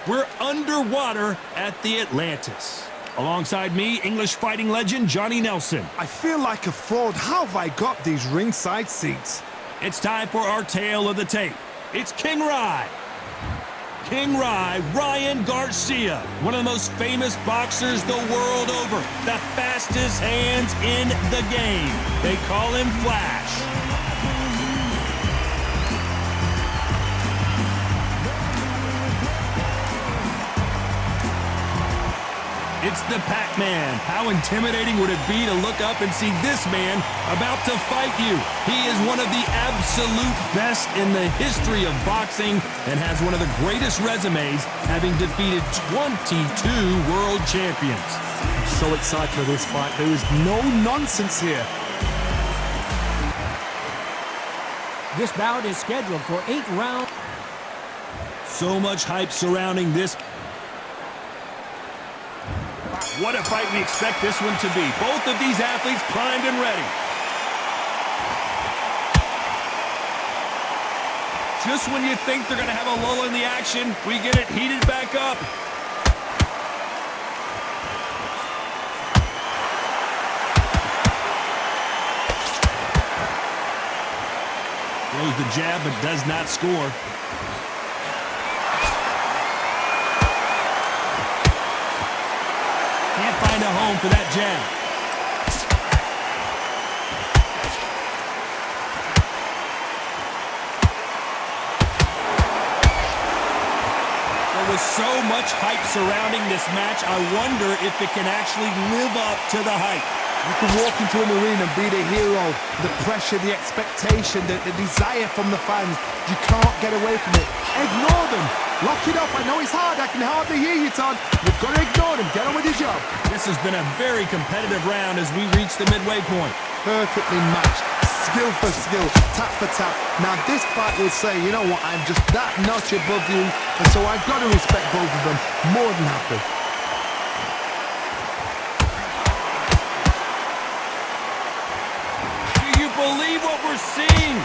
We're underwater at the Atlantis. Alongside me, English fighting legend Johnny Nelson. I feel like a fraud. How have I got these ringside seats? It's time for our tale of the tape. It's King Rye. King Rye, Ryan García, one of the most famous boxers the world over. The fastest hands in the game. They call him Flash. It's the Pac-Man. How intimidating would it be to look up and see this man about to fight you? He is one of the absolute best in the history of boxing and has one of the greatest resumes, having defeated 22 world champions. I'm so excited for this fight. There is no nonsense here. This bout is scheduled for 8 rounds. So much hype surrounding this. What a fight we expect this one to be. Both of these athletes primed and ready. Just when you think they're going to have a lull in the action, we get it heated back up. Throws the jab but does not score. Can't find a home for that jab. There was so much hype surrounding this match, I wonder if it can actually live up to the hype. You can walk into an arena and be the hero. The pressure, the expectation, the desire from the fans. You can't get away from it. Ignore them. Lock it up. I know it's hard. I can hardly hear you, Todd. You've got to ignore them. Get on with your job. This has been a very competitive round as we reach the midway point. Perfectly matched. Skill for skill. Tap for tap. Now this fight will say, you know what, I'm just that notch above you. And so I've got to respect both of them. More than happy. Do you believe what we're seeing?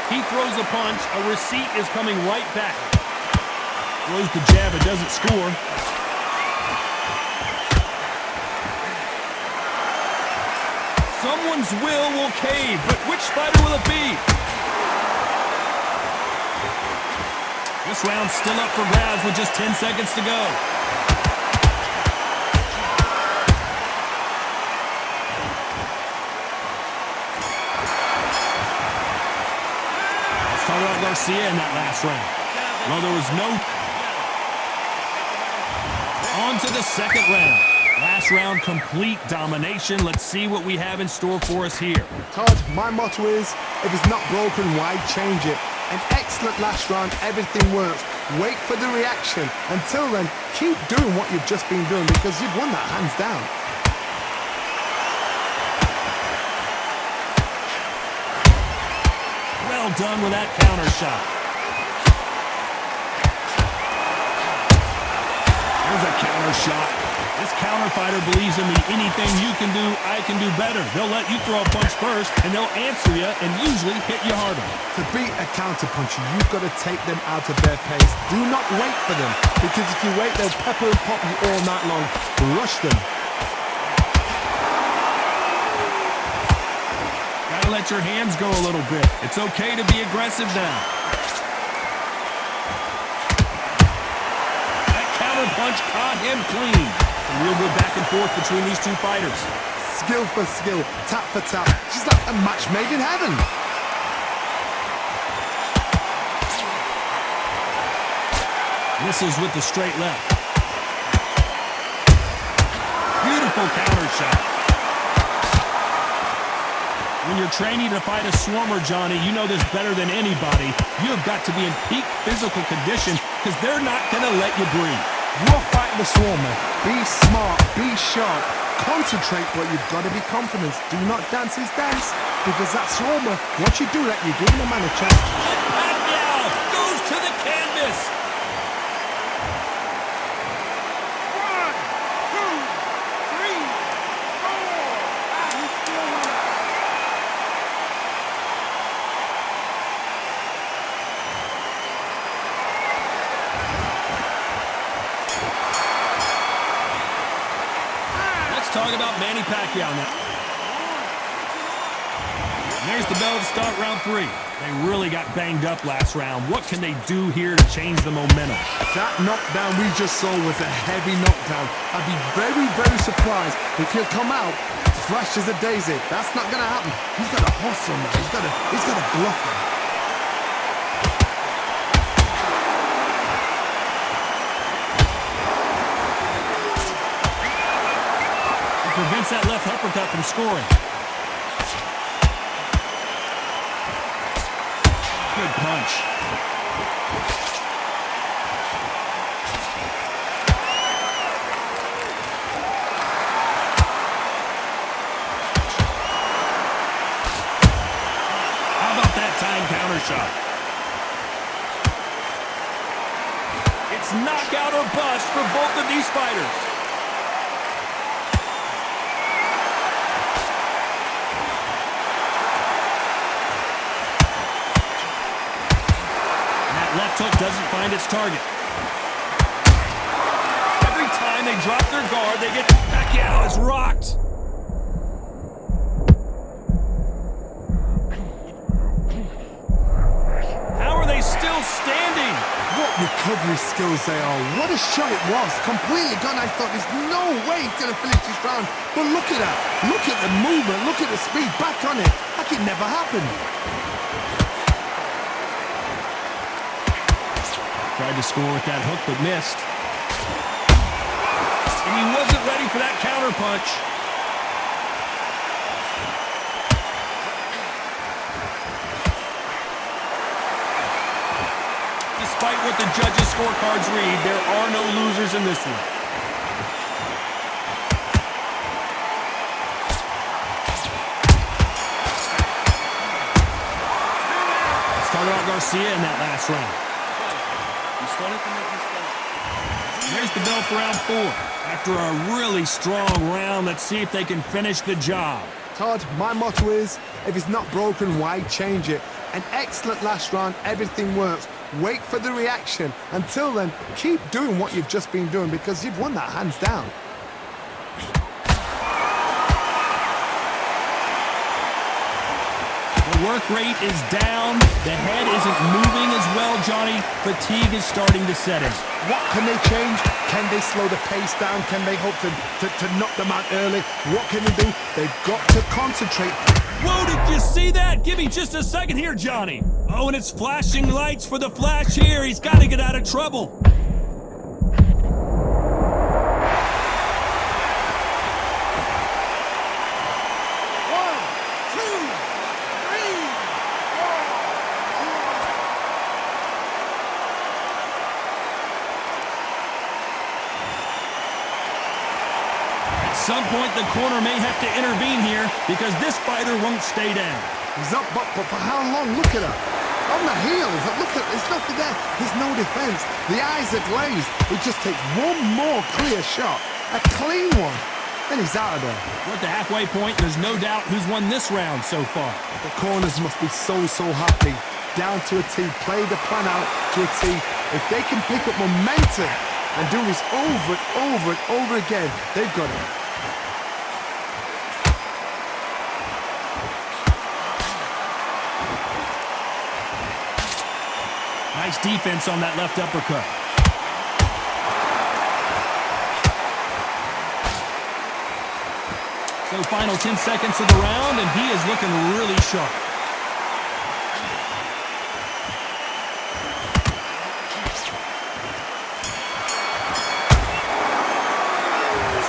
He throws a punch, a receipt is coming right back. Throws the jab, it doesn't score. Someone's will cave, but which fighter will it be? This round's still up for grabs with just 10 seconds to go. Talk about Garcia in that last round. Well, there was no... On to the second round. Last round, complete domination. Let's see what we have in store for us here. Todd, my motto is, if it's not broken, why change it? An excellent last round, everything works. Wait for the reaction. Until then, keep doing what you've just been doing because you've won that hands down. Well done with that counter shot. There's a counter shot. This counter fighter believes in me. Anything you can do, I can do better. They'll let you throw a punch first, and they'll answer you and usually hit you harder. To beat a counter puncher, you've got to take them out of their pace. Do not wait for them, because if you wait, they'll pepper and pop you all night long. Rush them. Gotta let your hands go a little bit. It's okay to be aggressive now. That counter punch caught him clean. A real good back and forth between these two fighters. Skill for skill, tap for tap. Just like a match made in heaven. Misses with the straight left. Beautiful counter shot. When you're training to fight a swarmer, Johnny, you know this better than anybody. You have got to be in peak physical condition because they're not going to let you breathe. You're fighting the swarmer. Be smart, be sharp. Concentrate, but you've got to be confident. Do not dance his dance, because that swarmer, once you do that, you're giving the man a chance. Pacquiao goes to the canvas. 1, 2, 3, 4. Manny Pacquiao now. And there's the bell to start round 3. They really got banged up last round. What can they do here to change the momentum? That knockdown we just saw was a heavy knockdown. I'd be very, very surprised if he'll come out fresh as a daisy. That's not going to happen. He's got to hustle now. He's got to bluff him. He prevents that left uppercut from scoring. Good punch. How about that time counter shot? It's knockout or bust for both of these fighters. Left hook doesn't find its target. Every time they drop their guard, they get Pacquiao is rocked. How are they still standing? What recovery skills they are. What a shot it was. Completely gone. I thought there's no way he's going to finish this round. But look at that. Look at the movement. Look at the speed. Back on it. Like it never happened. Tried to score with that hook, but missed. And he wasn't ready for that counter punch. Despite what the judges' scorecards read, there are no losers in this one. Started out García in that last round. There's the bell for round 4. After a really strong round, let's see if they can finish the job. Todd, my motto is, if it's not broken, why change it? An excellent last round, everything works. Wait for the reaction. Until then, keep doing what you've just been doing because you've won that hands down. The work rate is down. The head isn't moving as well, Johnny. Fatigue is starting to set in. What can they change? Can they slow the pace down? Can they hope to knock them out early? What can they do? They've got to concentrate. Whoa, did you see that? Give me just a second here, Johnny. Oh, and it's flashing lights for the flash here. He's got to get out of trouble. At some point, the corner may have to intervene here because this fighter won't stay down. He's up, but for how long? Look at her. On the heels. Look at, there's nothing there. There's no defense. The eyes are glazed. It just takes one more clear shot. A clean one. Then he's out of there. We're at the halfway point. There's no doubt who's won this round so far. The corners must be so happy. Down to a T. Play the plan out to a T. If they can pick up momentum and do this over and over and over again, they've got it. Nice defense on that left uppercut. So final 10 seconds of the round, and he is looking really sharp.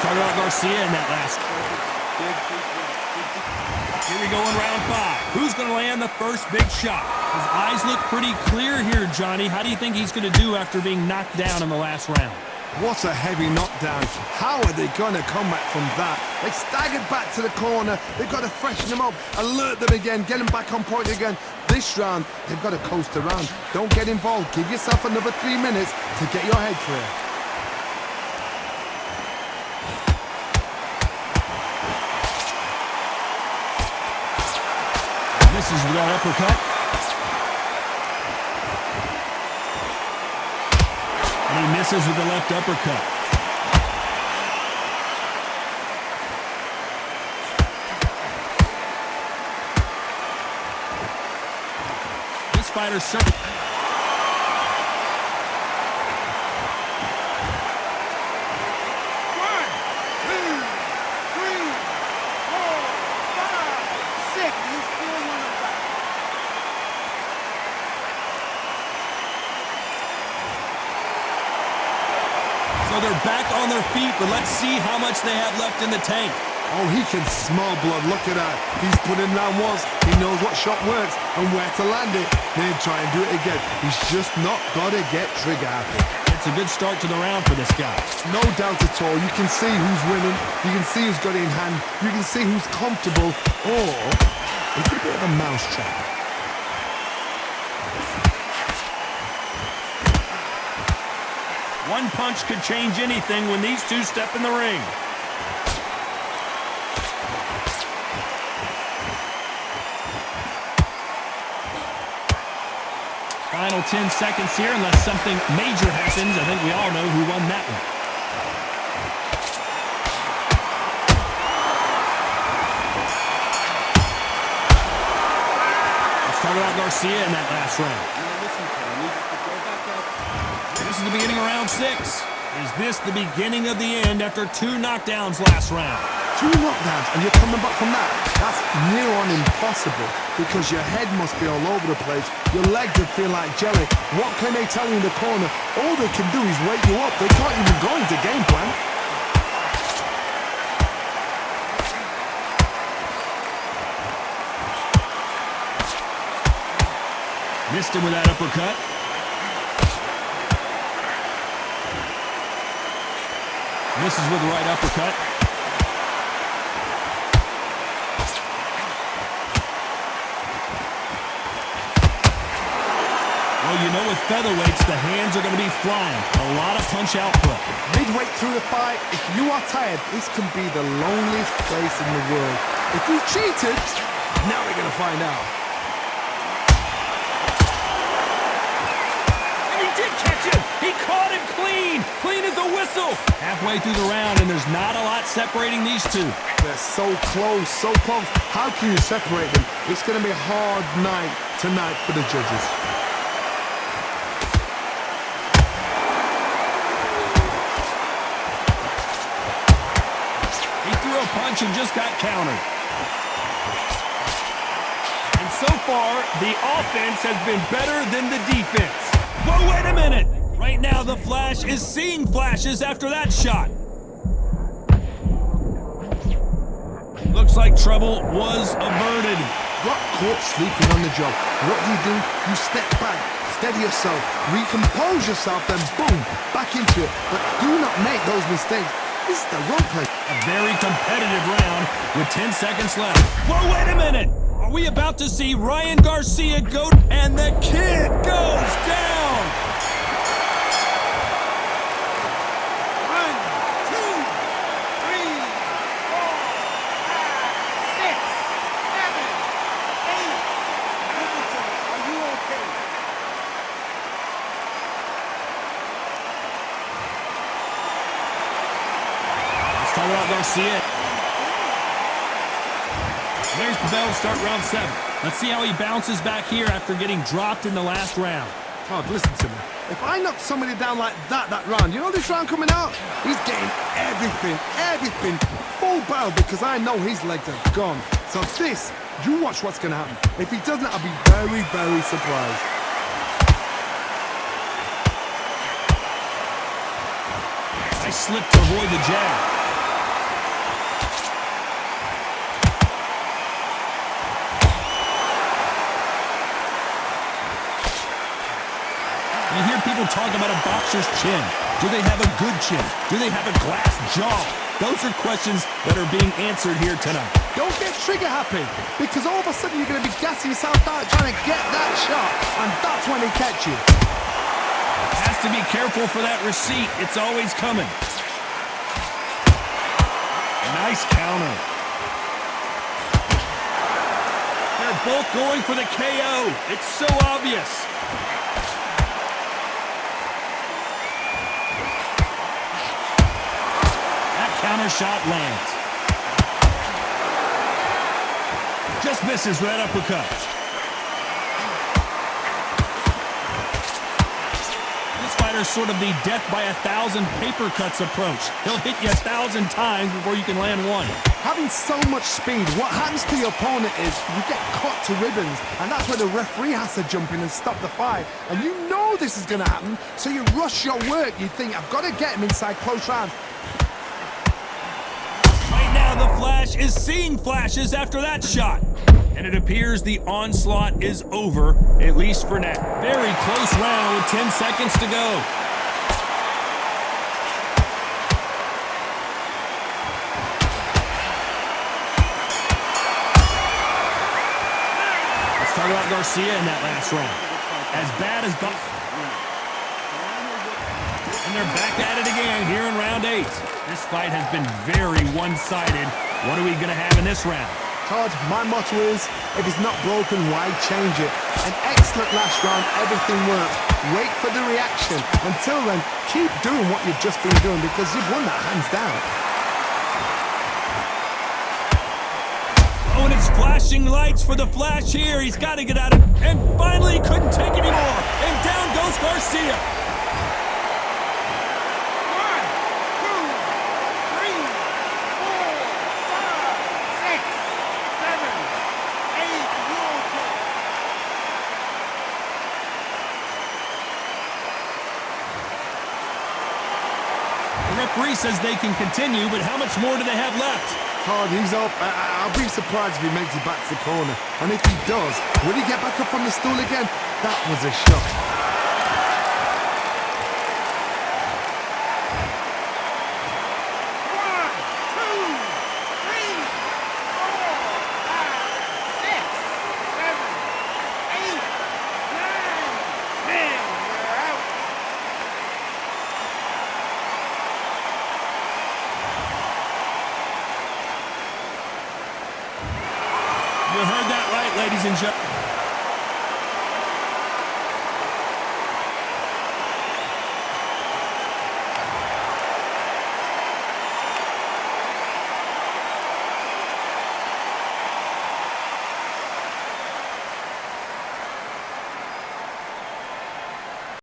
Started out García in that last. Here we go in round 5. Who's going to land the first big shot? His eyes look pretty clear here, Johnny. How do you think he's going to do after being knocked down in the last round? What a heavy knockdown. How are they going to come back from that? They staggered back to the corner. They've got to freshen them up, alert them again, get them back on point again. This round, they've got to coast around. Don't get involved. Give yourself another 3 minutes to get your head clear. Misses with that uppercut. And he misses with the left uppercut. fighter, sir. So they're back on their feet, but let's see how much they have left in the tank. Oh, he can smell blood. Look at that. He's put in round once. He knows what shot works and where to land it. Then try and do it again. He's just not got to get trigger happy. It's a good start to the round for this guy. No doubt at all. You can see who's winning. You can see who's got it in hand. You can see who's comfortable. Or it's a bit of a mousetrap. One punch could change anything when these two step in the ring. Final 10 seconds here, unless something major happens. I think we all know who won that one. Let's talk about Garcia in that last round. This is the beginning of round 6. Is this the beginning of the end after 2 knockdowns last round? 2 knockdowns and you're coming back from that? That's near on impossible because your head must be all over the place. Your legs will feel like jelly. What can they tell you in the corner? All they can do is wake you up. They can't even go into game plan. Missed him with that uppercut. Misses with the right uppercut. Well, you know with featherweights, the hands are going to be flying. A lot of punch output. Midway through the fight, if you are tired, this can be the loneliest place in the world. If you cheated, now they're going to find out. And he did catch him. He caught him clean. Clean as a whistle. Halfway through the round, and there's not a lot separating these two. They're so close, so close. How can you separate them? It's going to be a hard night tonight for the judges. A punch and just got countered. And so far, the offense has been better than the defense. Whoa, wait a minute! Right now, the Flash is seeing flashes after that shot. Looks like trouble was averted. Got caught sleeping on the job. What do? You step back, steady yourself, recompose yourself, then boom, back into it. But do not make those mistakes. This is the wrong place. A very competitive round with 10 seconds left. Whoa, wait a minute! Are we about to see Ryan Garcia go? And the kid goes down! 1, 2, 3, 4, 5, 6, 7, 8. Listen to me. Are you okay? Talk about Garcia. There's the bell to start round 7. Let's see how he bounces back here after getting dropped in the last round. Oh, listen to me. If I knock somebody down like that round, you know this round coming out? He's getting everything, full barrel because I know his legs are gone. So this, you watch what's going to happen. If he doesn't, I'll be very, very surprised. I slipped to avoid the jab. You hear people talk about a boxer's chin. Do they have a good chin? Do they have a glass jaw? Those are questions that are being answered here tonight. Don't get trigger happy, because all of a sudden you're going to be gassing yourself out trying to get that shot, and that's when they catch you. Has to be careful for that receipt. It's always coming. Nice counter. They're both going for the KO. It's so obvious. Counter shot lands. Just misses with that uppercut. fighter's sort of the death by 1,000 paper cuts approach. He'll hit you 1,000 times before you can land one. Having so much speed, what happens to your opponent is you get cut to ribbons, and that's where the referee has to jump in and stop the fight. And you know this is going to happen, so you rush your work. You think, I've got to get him inside close rounds. Right now, the Flash is seeing flashes after that shot. And it appears the onslaught is over, at least for now. Very close round with 10 seconds to go. Let's talk about Garcia in that last round. As bad as and they're back at it again here in round 8. This fight has been very one-sided. What are we going to have in this round? Todd, my motto is, if it's not broken, why change it? An excellent last round, everything worked. Wait for the reaction. Until then, keep doing what you've just been doing because you've won that hands down. Oh, and it's flashing lights for the Flash here. He's got to get out of it. And finally, he couldn't take anymore. And down goes Garcia. 1, 2, 3, 4, 5, 6, 7, 8, The referee says they can continue, but how much more do they have left? Todd, he's up. I'll be surprised if he makes it back to the corner. And if he does, will he get back up on the stool again? That was a shock. You heard that right, ladies and gentlemen.